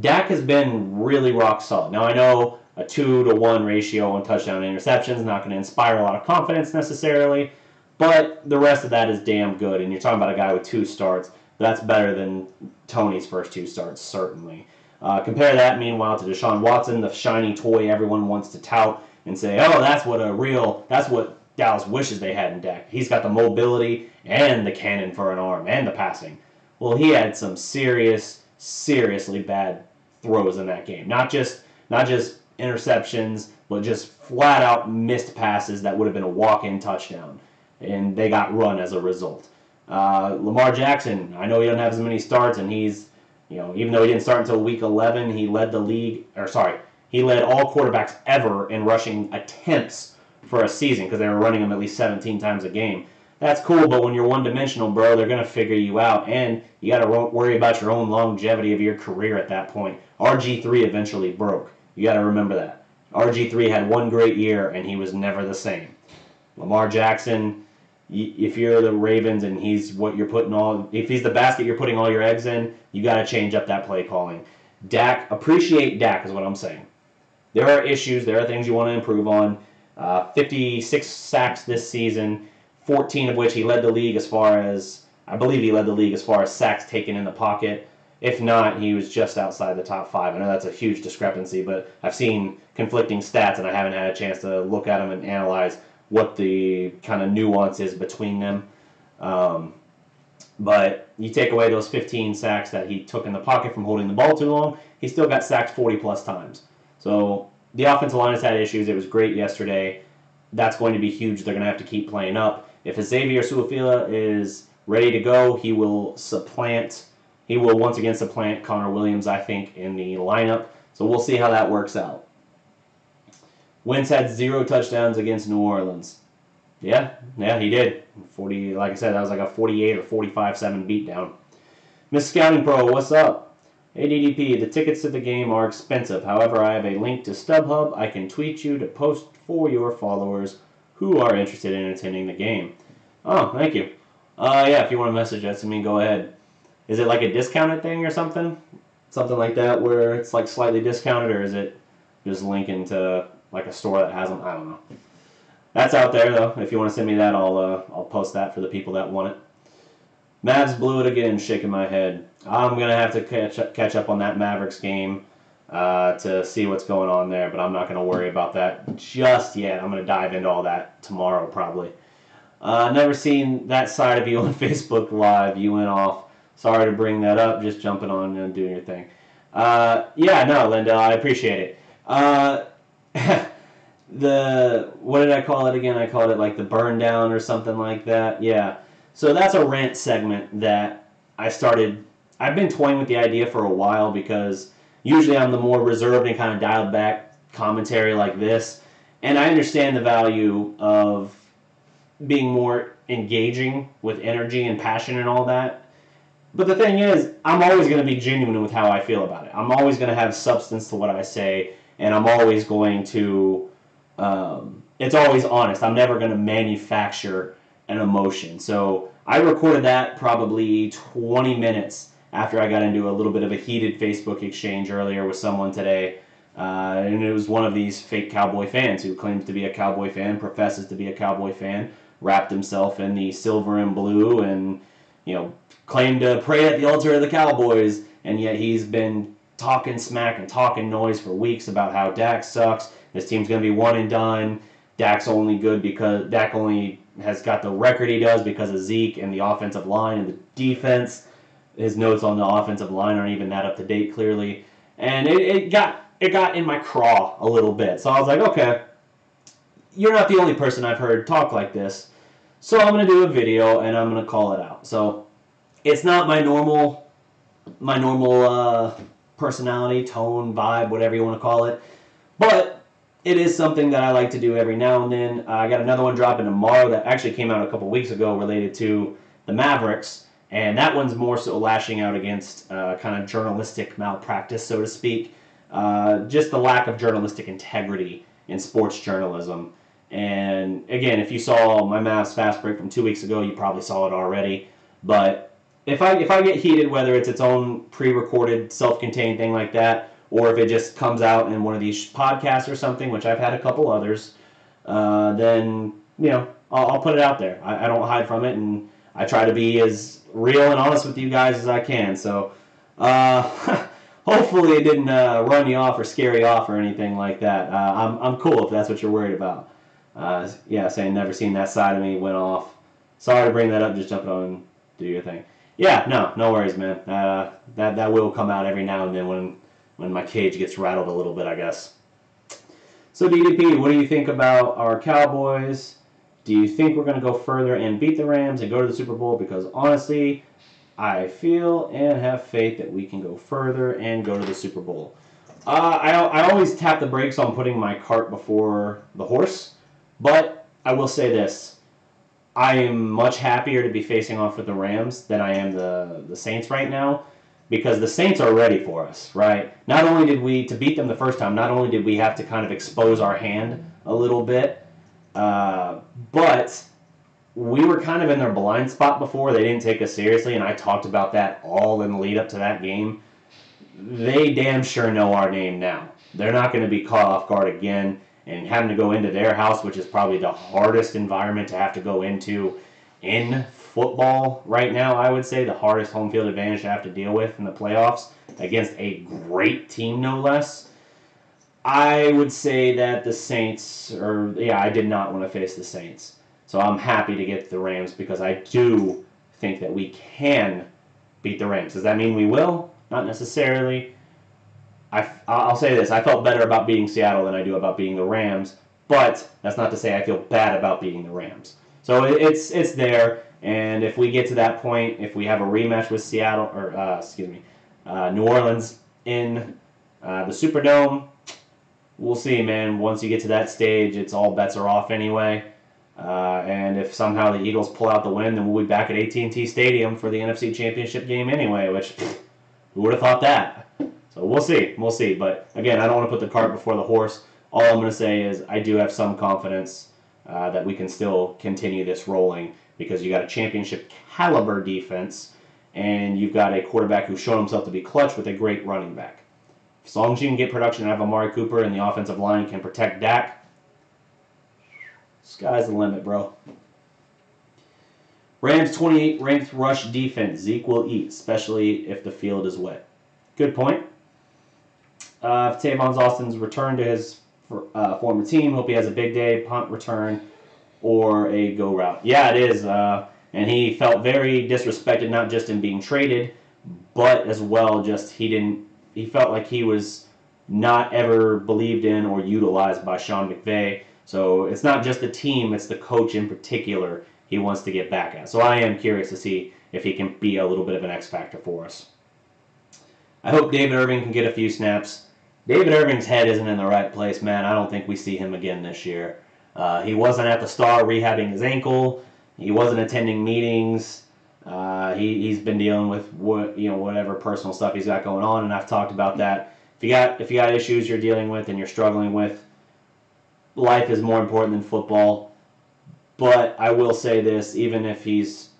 Dak has been really rock solid. Now, I know a 2-to-1 ratio on touchdown and interceptions, not going to inspire a lot of confidence necessarily, but the rest of that is damn good. And you're talking about a guy with 2 starts. That's better than Tony's first 2 starts, certainly. Compare that, meanwhile, to Shaun Watson, the shiny toy everyone wants to tout and say, oh, that's what Dallas wishes they had in Dak. He's got the mobility and the cannon for an arm and the passing. Well, he had some seriously bad throws in that game. Not just interceptions, but just flat out missed passes that would have been a walk-in touchdown, and they got run as a result. Lamar Jackson, I know he doesn't have as many starts, and he's, even though he didn't start until week 11, he led all quarterbacks ever in rushing attempts for a season because they were running him at least 17 times a game. That's cool, but when you're one-dimensional, bro, they're going to figure you out, and you got to worry about your own longevity of your career at that point. RG3 eventually broke. You got to remember that. RG3 had 1 great year, and he was never the same. Lamar Jackson, if you're the Ravens and he's if he's the basket you're putting all your eggs in, you got to change up that play calling. Appreciate Dak is what I'm saying. There are issues, there are things you want to improve on. 56 sacks this season, 14 of which he led the league as far as sacks taken in the pocket. If not, he was just outside the top 5. I know that's a huge discrepancy, but I've seen conflicting stats, and I haven't had a chance to look at them and analyze what the kind of nuance is between them. But you take away those 15 sacks that he took in the pocket from holding the ball too long, he still got sacked 40-plus times. So the offensive line has had issues. It was great yesterday. That's going to be huge. They're going to have to keep playing up. If Xavier Su'a-Filo is ready to go, he will once again supplant Connor Williams, I think, in the lineup. So we'll see how that works out. Wentz had 0 touchdowns against New Orleans. Yeah, he did. 40, like I said, that was like a 48 or 45-7 beatdown. Miss Scouting Pro, what's up? Hey DDP, the tickets to the game are expensive. However, I have a link to StubHub. I can tweet you to post for your followers who are interested in attending the game. Oh, thank you. Yeah, if you want to message that to me, go ahead. Is it like a discounted thing or something? Something like that where it's like slightly discounted, or is it just linking to like a store that has them? I don't know. That's out there though. If you want to send me that, I'll post that for the people that want it. Mavs blew it again, shaking my head. I'm gonna have to catch up on that Mavericks game to see what's going on there, but I'm not gonna worry about that just yet. I'm gonna dive into all that tomorrow probably. Never seen that side of you on Facebook Live. You went off. Sorry to bring that up. Just jumping on and doing your thing. Yeah, no, Linda, I appreciate it. What did I call it again? I called it like the burn down or something like that. Yeah. So that's a rant segment that I've been toying with the idea for a while because usually I'm the more reserved and kind of dialed back commentary like this. And I understand the value of being more engaging with energy and passion and all that. But the thing is, I'm always going to be genuine with how I feel about it. I'm always going to have substance to what I say, and I'm always going to, it's always honest. I'm never going to manufacture an emotion. So I recorded that probably 20 minutes after I got into a little bit of a heated Facebook exchange earlier with someone today. And it was one of these fake Cowboy fans who claims to be a Cowboy fan, professes to be a Cowboy fan, wrapped himself in the silver and blue, and claimed to pray at the altar of the Cowboys, and yet he's been talking smack and talking noise for weeks about how Dak sucks. This team's going to be one and done. Dak only has got the record he does because of Zeke and the offensive line and the defense. His notes on the offensive line aren't even that up to date, clearly, and it got in my craw a little bit. So I was like, okay, you're not the only person I've heard talk like this. So I'm going to do a video and I'm going to call it out. So it's not my normal personality, tone, vibe, whatever you want to call it. But it is something that I like to do every now and then. I got another one dropping tomorrow that actually came out a couple weeks ago related to the Mavericks. And that one's more so lashing out against kind of journalistic malpractice, so to speak. Just the lack of journalistic integrity in sports journalism. And again, if you saw my Mavs Fast Break from 2 weeks ago, you probably saw it already. But if I get heated, whether it's its own pre-recorded, self-contained thing like that, or if it just comes out in one of these podcasts or something, which I've had a couple others, then I'll put it out there. I don't hide from it, and I try to be as real and honest with you guys as I can. So hopefully it didn't run you off or scare you off or anything like that. I'm cool if that's what you're worried about. Saying never seen that side of me, went off. Sorry to bring that up. Just jump on and do your thing. Yeah, no worries, man. That will come out every now and then when my cage gets rattled a little bit, I guess. So DDP, what do you think about our Cowboys? Do you think we're going to go further and beat the Rams and go to the Super Bowl? Because honestly, I feel and have faith that we can go further and go to the Super Bowl. I always tap the brakes on putting my cart before the horse, but I will say this. I am much happier to be facing off with the Rams than I am the Saints right now, because the Saints are ready for us, right? Not only did we, to beat them the first time, not only did we have to kind of expose our hand a little bit, but we were kind of in their blind spot before. They didn't take us seriously, and I talked about that all in the lead up to that game. They damn sure know our name now. They're not going to be caught off guard again. And having to go into their house, which is probably the hardest environment to have to go into in football right now, I would say the hardest home field advantage to have to deal with in the playoffs against a great team, no less. I would say that the Saints, I did not want to face the Saints. So I'm happy to get the Rams because I do think that we can beat the Rams. Does that mean we will? Not necessarily. I'll say this. I felt better about beating Seattle than I do about beating the Rams, but that's not to say I feel bad about beating the Rams. So it's there, and if we get to that point, if we have a rematch with Seattle, or New Orleans in the Superdome, we'll see, man. Once you get to that stage, all bets are off anyway. And if somehow the Eagles pull out the win, then we'll be back at AT&T Stadium for the NFC Championship game anyway, which, who would have thought that? So we'll see. We'll see. But, again, I don't want to put the cart before the horse. All I'm going to say is I do have some confidence that we can still continue this rolling because you got a championship caliber defense and you've got a quarterback who's shown himself to be clutch with a great running back. As long as you can get production out of Amari Cooper and the offensive line can protect Dak, sky's the limit, bro. Rams 28th ranked rush defense. Zeke will eat, especially if the field is wet. Good point. If Tavon Austin's returned to his former team, hope he has a big day, punt return, or a go route. Yeah, it is. And he felt very disrespected, not just in being traded, but as well just he felt like he was not ever believed in or utilized by Sean McVay. So it's not just the team, it's the coach in particular he wants to get back at. So I am curious to see if he can be a little bit of an X factor for us. I hope David Irving can get a few snaps. David Irving's head isn't in the right place, man. I don't think we see him again this year. He wasn't at the Star rehabbing his ankle. He wasn't attending meetings. He's been dealing with whatever personal stuff he's got going on, and I've talked about that. If you got issues you're dealing with and you're struggling with, life is more important than football. But I will say this: even if he's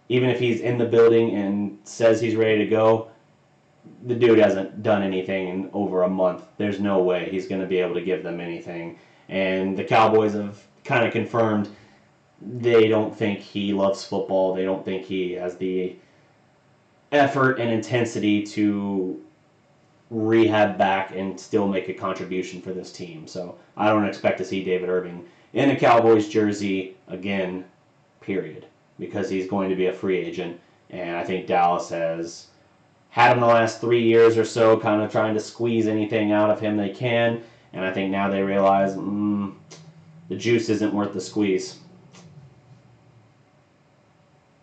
in the building and says he's ready to go, the dude hasn't done anything in over a month. There's no way he's going to be able to give them anything. And the Cowboys have kind of confirmed they don't think he loves football. They don't think he has the effort and intensity to rehab back and still make a contribution for this team. So I don't expect to see David Irving in a Cowboys jersey again, period, because he's going to be a free agent. And I think Dallas has had him the last 3 years or so, kind of trying to squeeze anything out of him they can. And I think now they realize the juice isn't worth the squeeze.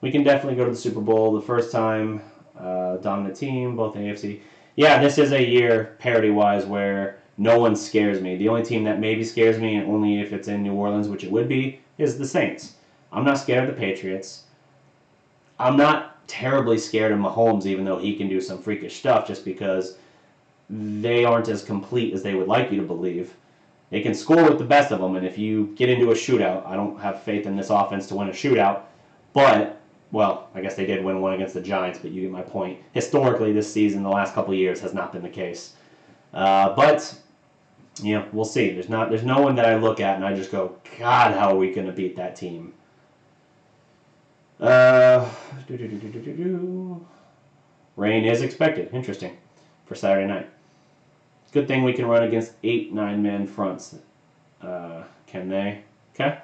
We can definitely go to the Super Bowl the first time. Dominant team, both AFC. Yeah, this is a year, parity-wise, where no one scares me. The only team that maybe scares me, and only if it's in New Orleans, which it would be, is the Saints. I'm not scared of the Patriots. I'm not terribly scared of Mahomes, even though he can do some freakish stuff, just because they aren't as complete as they would like you to believe. They can score with the best of them, and if you get into a shootout, I don't have faith in this offense to win a shootout, but, well, I guess they did win one against the Giants, but you get my point. Historically, this season, the last couple of years, has not been the case. But, we'll see. There's no one that I look at and I just go, God, how are we going to beat that team? Rain is expected. Interesting. For Saturday night. Good thing we can run against 8 9-man fronts. Can they? Okay.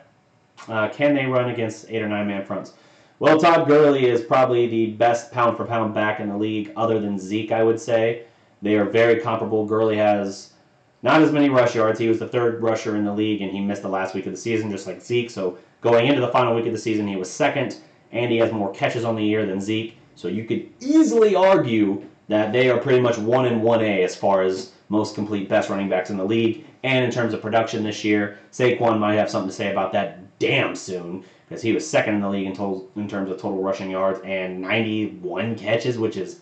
Can they run against 8 or 9-man fronts? Well, Todd Gurley is probably the best pound-for-pound back in the league, other than Zeke, I would say. They are very comparable. Gurley has not as many rush yards. He was the 3rd rusher in the league, and he missed the last week of the season, just like Zeke. So going into the final week of the season, he was 2nd, and he has more catches on the year than Zeke. So you could easily argue that they are pretty much 1 and 1A as far as most complete best running backs in the league. And in terms of production this year, Saquon might have something to say about that damn soon, because he was 2nd in the league in terms of total rushing yards and 91 catches, which is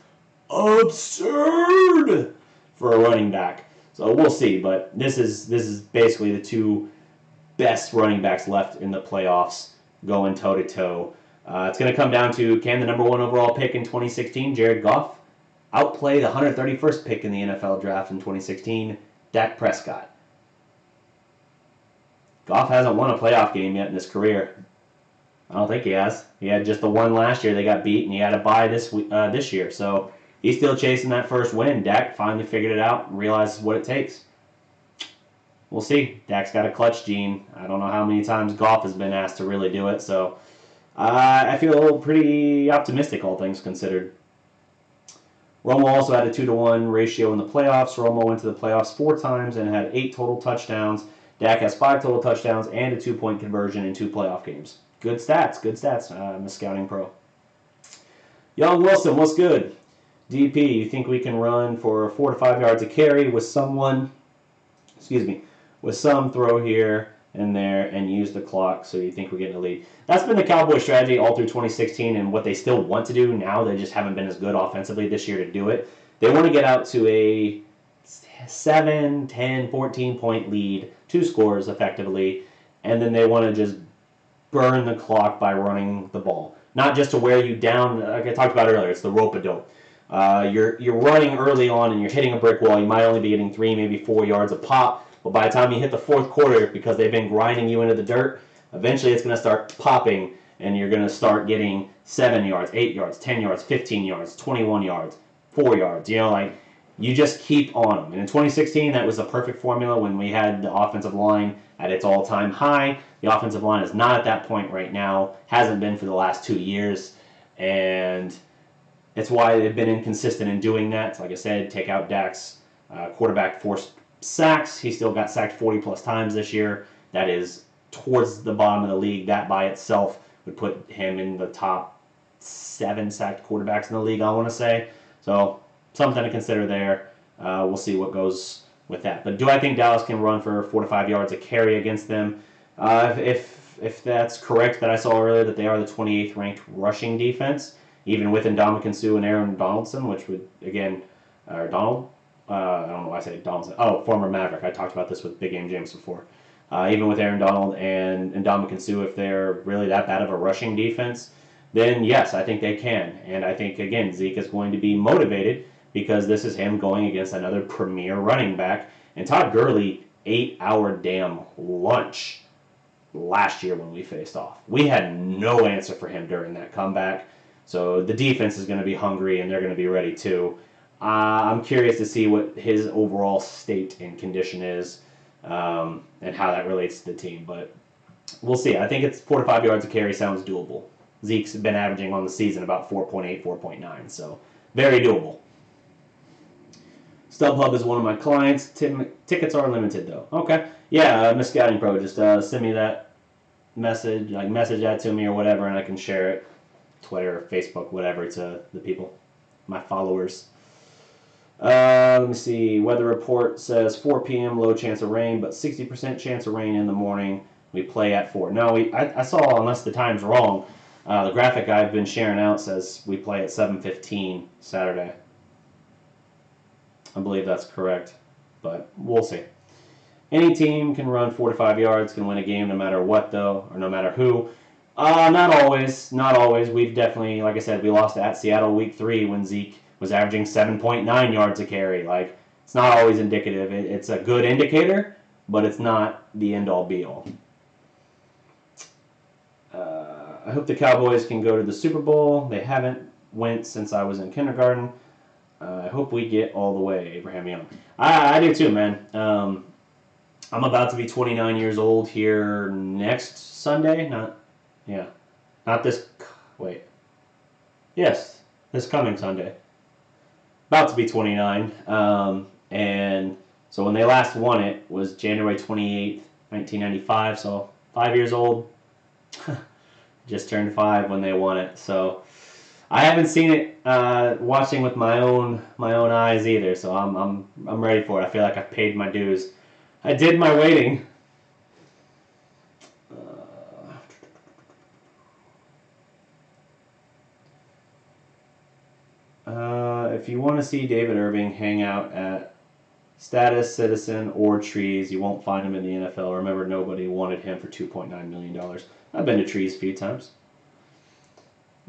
absurd for a running back. So we'll see, but this is basically the 2 best running backs left in the playoffs going toe-to-toe. It's going to come down to, can the number 1 overall pick in 2016, Jared Geoff, outplay the 131st pick in the NFL draft in 2016, Dak Prescott? Goff hasn't won a playoff game yet in his career. I don't think he has. He had just the one last year. They got beat, and he had a bye this year. So he's still chasing that first win. Dak finally figured it out and realizes what it takes. We'll see. Dak's got a clutch gene. I don't know how many times Goff has been asked to really do it. So I feel pretty optimistic, all things considered. Romo also had a 2-to-1 ratio in the playoffs. Romo went to the playoffs 4 times and had 8 total touchdowns. Dak has 5 total touchdowns and a 2-point conversion in 2 playoff games. Good stats, good stats. I'm a scouting pro. Young Wilson, what's good? DP, you think we can run for 4 to 5 yards a carry with some throw here in there and use the clock so you think we're getting a lead. That's been the Cowboys' strategy all through 2016, and what they still want to do now. They just haven't been as good offensively this year to do it. They want to get out to a 7, 10, 14-point lead, 2 scores effectively, and then they want to just burn the clock by running the ball. Not just to wear you down, like I talked about earlier, it's the rope-a-dope. You're running early on and you're hitting a brick wall. You might only be getting 3, maybe 4 yards a pop, but by the time you hit the fourth quarter, because they've been grinding you into the dirt, eventually it's going to start popping, and you're going to start getting 7 yards, 8 yards, 10 yards, 15 yards, 21 yards, 4 yards. You know, like, you just keep on them. And in 2016, that was the perfect formula when we had the offensive line at its all-time high. The offensive line is not at that point right now, hasn't been for the last 2 years, and it's why they've been inconsistent in doing that. Like I said, take out Dak's quarterback forced sacks. He still got sacked 40-plus times this year. That is towards the bottom of the league. That by itself would put him in the top 7 sacked quarterbacks in the league, I want to say. So something to consider there. We'll see what goes with that. But do I think Dallas can run for 4 to 5 yards a carry against them? If that's correct that I saw earlier, that they are the 28th ranked rushing defense, even with Ndamukong Suh and Aaron Donaldson, which would, again, Donald? I don't know why I say Donaldson. Oh, former Maverick. I talked about this with Big Game James before. Even with Aaron Donald and Ndamukong Suh, if they're really that bad of a rushing defense, then yes, I think they can. And I think, again, Zeke is going to be motivated because this is him going against another premier running back. And Todd Gurley ate our damn lunch last year when we faced off. We had no answer for him during that comeback. So the defense is going to be hungry, and they're going to be ready too. I'm curious to see what his overall state and condition is, and how that relates to the team. But we'll see. I think it's 4 to 5 yards a carry sounds doable. Zeke's been averaging on the season about 4.8, 4.9, so very doable. StubHub is one of my clients. Tickets are limited, though. Okay. Yeah, Miss Scouting Pro, just send me that message, like message that to me or whatever, and I can share it. Twitter, Facebook, whatever, to the people, my followers. Let me see. Weather report says 4 p.m. low chance of rain, but 60% chance of rain in the morning. We play at 4. No, I saw, unless the time's wrong, the graphic I've been sharing out says we play at 7:15 Saturday. I believe that's correct, but we'll see. Any team can run 4 to 5 yards, can win a game no matter what, though, or no matter who. Not always. Not always. We've definitely, like I said, we lost at Seattle week 3 when Zeke was averaging 7.9 yards a carry. Like, it's not always indicative. It's a good indicator, but it's not the end-all, be-all. I hope the Cowboys can go to the Super Bowl. They haven't went since I was in kindergarten. I hope we get all the way, Abraham Young. I do too, man. I'm about to be 29 years old here next Sunday. Not this. Wait. Yes, this coming Sunday. About to be 29. And so when they last won it was January 28th, 1995. So 5 years old. Just turned 5 when they won it. So I haven't seen it watching with my own eyes either. So I'm ready for it. I feel like I've paid my dues. I did my waiting. If you want to see David Irving hang out at Status, Citizen, or Trees, you won't find him in the NFL. Remember, nobody wanted him for $2.9 million. I've been to Trees a few times.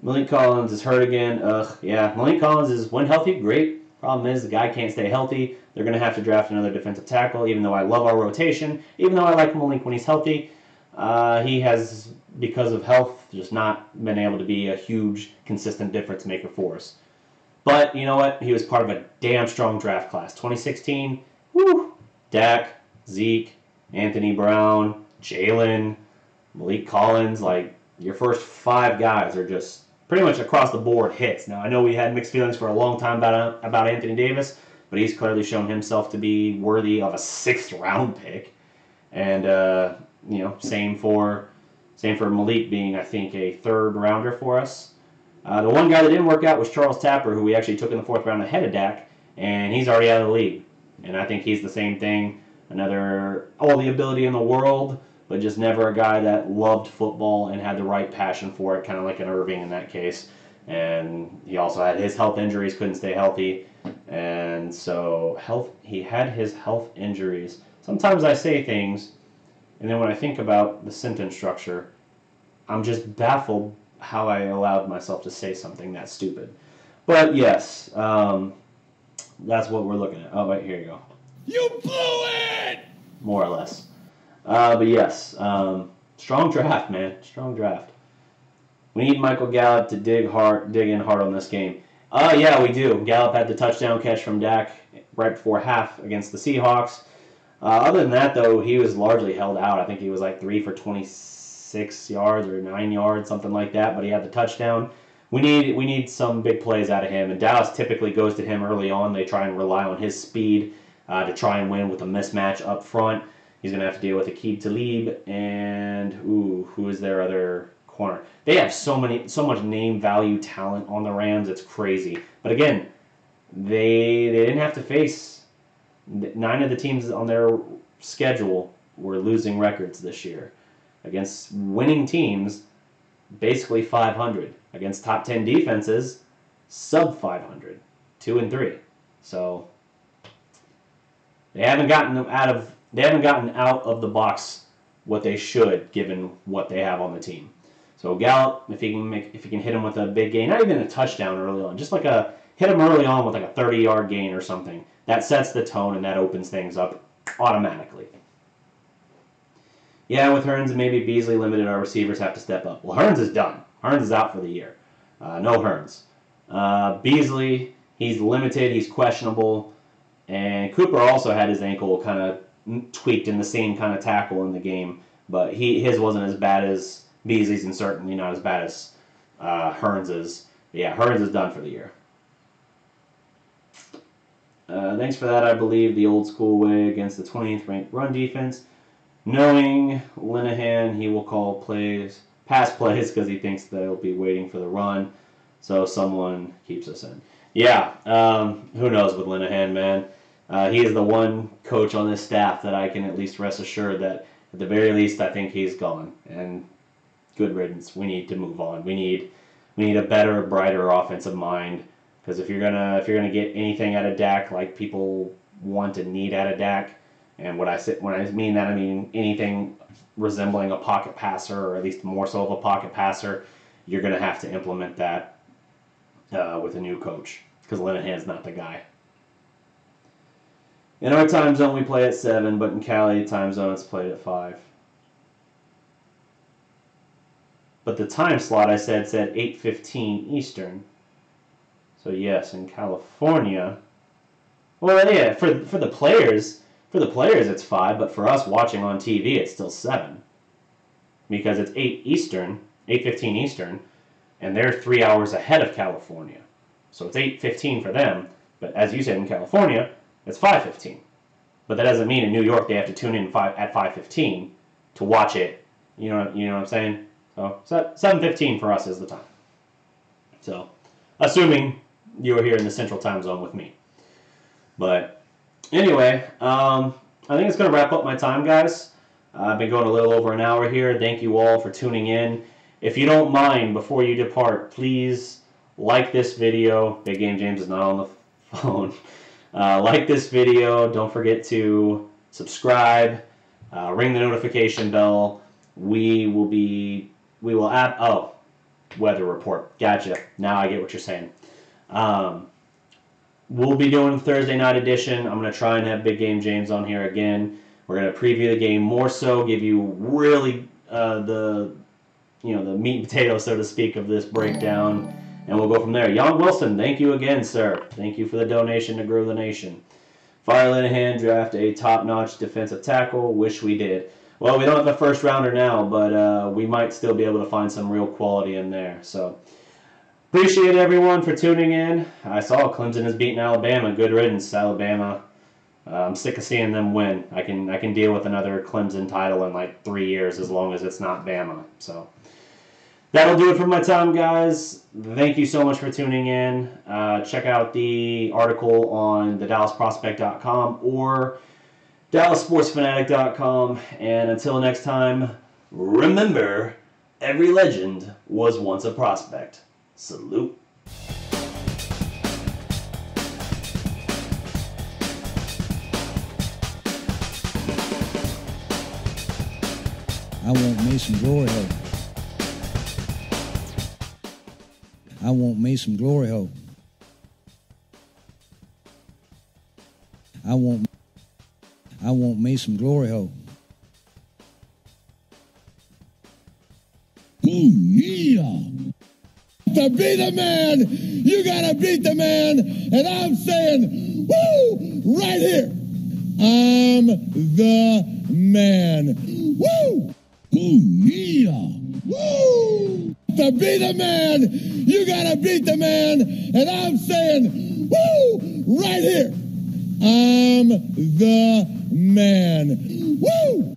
Malik Collins is hurt again. Yeah, Malik Collins is, when healthy, great. Problem is, the guy can't stay healthy. They're going to have to draft another defensive tackle, even though I love our rotation. Even though I like Malik when he's healthy, he has, because of health, just not been able to be a huge, consistent difference maker for us. But, you know what? He was part of a damn strong draft class. 2016, woo! Dak, Zeke, Anthony Brown, Jalen, Malik Collins. Like, your first 5 guys are just pretty much across the board hits. Now, I know we had mixed feelings for a long time about Anthony Davis, but he's clearly shown himself to be worthy of a 6th round pick. And, you know, same for Malik being, I think, a 3rd rounder for us. The one guy that didn't work out was Charles Tapper, who we actually took in the 4th round ahead of Dak, and he's already out of the league. And I think he's the same thing. All the ability in the world, but just never a guy that loved football and had the right passion for it, kind of like an Irving in that case. And he also had his health injuries, couldn't stay healthy. And so he had his health injuries. Sometimes I say things, and then when I think about the sentence structure, I'm just baffled how I allowed myself to say something that stupid. But yes, that's what we're looking at. Oh, wait, here you go. You blew it! More or less. But yes, strong draft, man. Strong draft. We need Michael Gallup to dig in hard on this game. Yeah, we do. Gallup had the touchdown catch from Dak right before half against the Seahawks. Other than that, though, he was largely held out. I think he was like 3 for 26 yards or 9 yards, something like that. But he had the touchdown. We need some big plays out of him. And Dallas typically goes to him early on. They try and rely on his speed to try and win with a mismatch up front. He's going to have to deal with Aqib Talib and who is their other corner? They have so much name value talent on the Rams. It's crazy. But again, they didn't have to face 9 of the teams on their schedule were losing records this year against winning teams, basically 500 against top 10 defenses, sub 500, 2-3. So they haven't gotten out of the box what they should, given what they have on the team. So Gallup, if he can hit him with a big gain, not even a touchdown early on, just like hit him early on with like a 30-yard gain or something, that sets the tone and that opens things up automatically. Yeah, with Hurns and maybe Beasley limited, our receivers have to step up. Well, Hurns is done. Hurns is out for the year. No Hurns. Beasley, he's limited, he's questionable, and Cooper also had his ankle kind of tweaked in the same kind of tackle in the game, but his wasn't as bad as Beasley's and certainly not as bad as Hurns's. Yeah, Hurns is done for the year. Thanks for that. I believe the old school way against the 20th ranked run defense. Knowing Linehan, he will call pass plays because he thinks they'll be waiting for the run, so someone keeps us in. Yeah, who knows with Linehan, man. He is the one coach on this staff that I can at least rest assured that at the very least I think he's gone. And good riddance. We need to move on. We need a better, brighter offensive mind. Because if you're gonna get anything out of Dak like people want and need out of Dak, and when I mean that, I mean anything resembling a pocket passer, or at least more so of a pocket passer, you're gonna have to implement that with a new coach. Because Linehan's not the guy. In our time zone, we play at 7, but in Cali time zone, it's played at 5. But the time slot I said 8:15 Eastern. So yes, in California. Well, yeah, for the players it's 5, but for us watching on TV, it's still 7. Because it's 8:15 Eastern, and they're 3 hours ahead of California. So it's 8:15 for them, but as you said in California, it's 5:15. But that doesn't mean in New York they have to tune in at 5:15 to watch it. You know what I'm saying? So 7:15 for us is the time. So, assuming you were here in the Central Time Zone with me. But anyway, I think it's going to wrap up my time, guys. I've been going a little over an hour here. Thank you all for tuning in. If you don't mind, before you depart, please like this video. Big Game James is not on the phone. Like this video. Don't forget to subscribe. Ring the notification bell. Weather report. Gotcha. Now I get what you're saying. We'll be doing Thursday night edition. I'm going to try and have Big Game James on here again. We're going to preview the game more so, give you really the meat and potatoes, so to speak, of this breakdown, and we'll go from there. Young Wilson, thank you again, sir. Thank you for the donation to grow the nation. Fire Linehan, draft a top-notch defensive tackle. Wish we did. Well, we don't have a first rounder now, but we might still be able to find some real quality in there. So, appreciate everyone for tuning in. I saw Clemson has beaten Alabama. Good riddance, Alabama. I'm sick of seeing them win. I can deal with another Clemson title in like 3 years as long as it's not Bama. So, that'll do it for my time, guys. Thank you so much for tuning in. Check out the article on thedallasprospect.com or DallasSportsFanatic.com, and until next time, remember, every legend was once a prospect. Salute. I want me some glory hole. I want me some glory hole. I want me some glory hole. Ooh, yeah. To be the man, you gotta beat the man, and I'm saying, woo, right here. I'm the man. Woo! Ooh, yeah. Woo! To be the man, you gotta beat the man, and I'm saying, woo, right here. I'm the man. Woo!